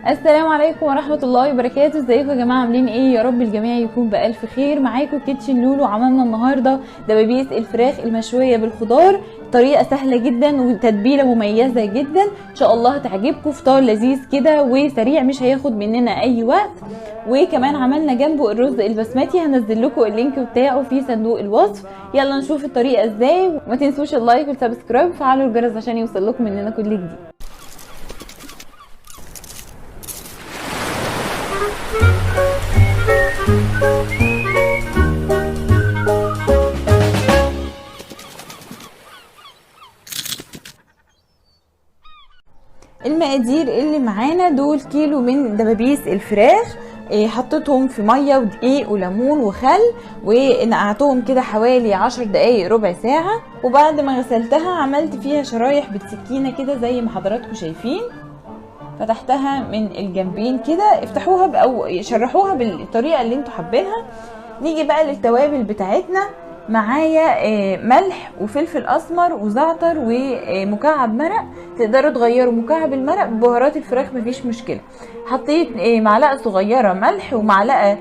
السلام عليكم ورحمة الله وبركاته. ازيكم يا جماعة؟ عاملين ايه؟ يا رب الجميع يكون بألف خير. معاكم كيتشن لولو. عملنا النهاردة دبابيس الفراخ المشوية بالخضار. طريقة سهلة جدا وتتبيلة مميزة جدا، ان شاء الله هتعجبكم. فطار لذيذ كده وسريع، مش هياخد مننا اي وقت. وكمان عملنا جنبه الرز البسمتي، هنزل لكم اللينك بتاعه في صندوق الوصف. يلا نشوف الطريقة ازاي، وما تنسوش اللايك والسبسكرايب وفعلوا الجرس عشان يوصل لكم مننا كل جديد. المقادير اللي معانا دول: كيلو من دبابيس الفراخ، حطيتهم في ميه ودقيق وليمون وخل، ونقعتهم كده حوالي 10 دقايق ربع ساعه. وبعد ما غسلتها عملت فيها شرايح بالسكينه كده زي ما حضراتكم شايفين. فتحتها من الجنبين كده، افتحوها او شرحوها بالطريقه اللي انتوا حابينها. نيجي بقى للتوابل بتاعتنا. معايا ملح وفلفل اسمر وزعتر ومكعب مرق. تقدروا تغيروا مكعب المرق ببهارات الفراخ، مفيش مشكله. حطيت معلقه صغيره ملح، ومعلقه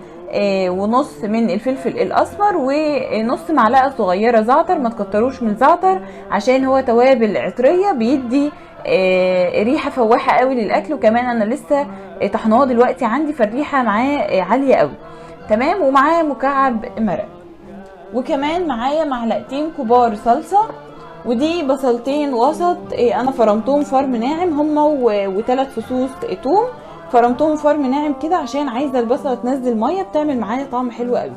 ونص من الفلفل الاسمر، ونص معلقه صغيره زعتر. ما تكتروش من الزعتر عشان هو توابل عطريه، بيدي ريحه فواحه قوي للاكل. وكمان انا لسه طحناه دلوقتي عندي، فالريحه معاه عاليه قوي. تمام. ومعاه مكعب مرق. وكمان معايا معلقتين كبار صلصه. ودي بصلتين وسط، انا فرمتهم فرم ناعم، هما وثلاث فصوص توم. فرمتهم فرم ناعم كده عشان عايزه البصله تنزل ميه، بتعمل معايا طعم حلو قوي.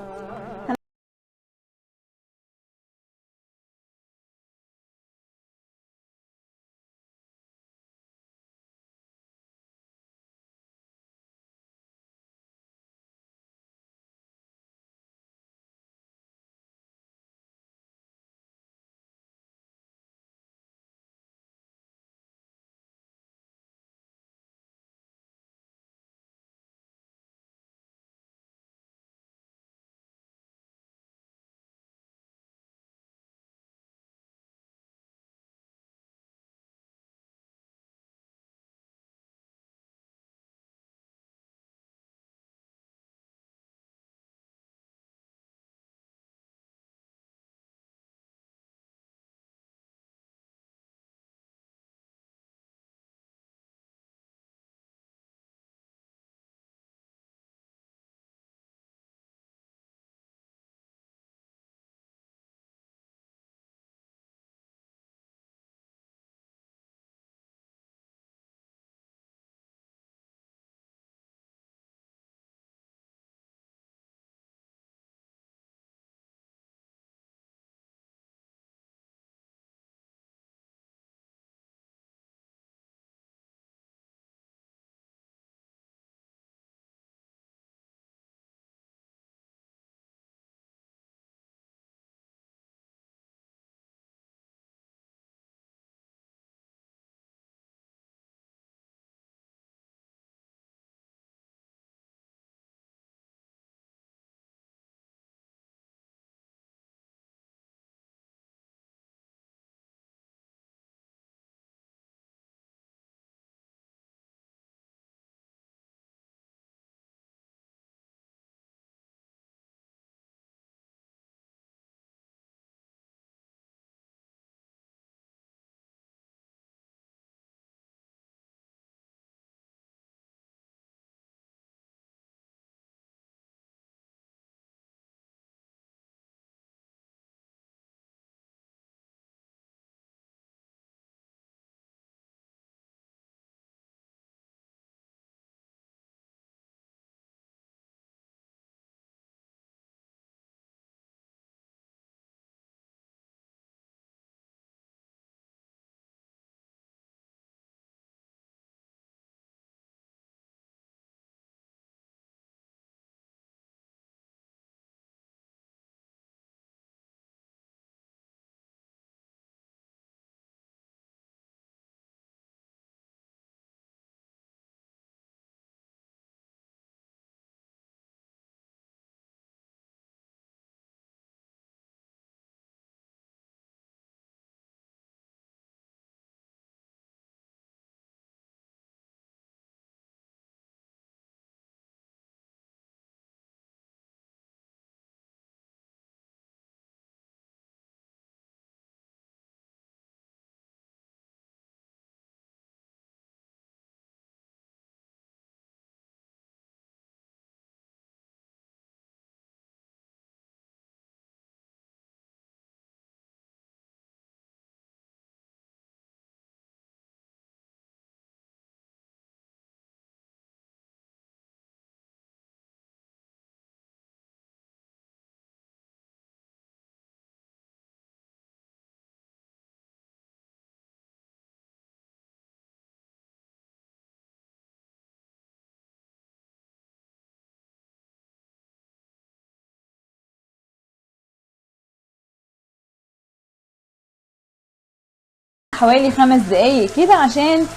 حوالي 5 دقايق كده عشان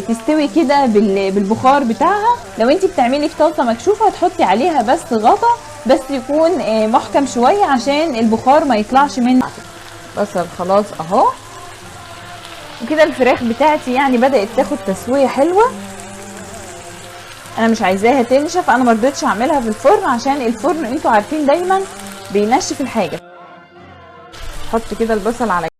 تستوي كده بالبخار بتاعها. لو انت بتعملي في طاسه مكشوفه هتحطي عليها بس غطا بس يكون محكم شويه عشان البخار ما يطلعش منها. بصل خلاص اهو، وكده الفراخ بتاعتي يعني بدات تاخد تسويه حلوه. انا مش عايزاها تنشف، انا مرضتش اعملها في الفرن عشان الفرن انتوا عارفين دايما بينشف الحاجه. حط كده البصل على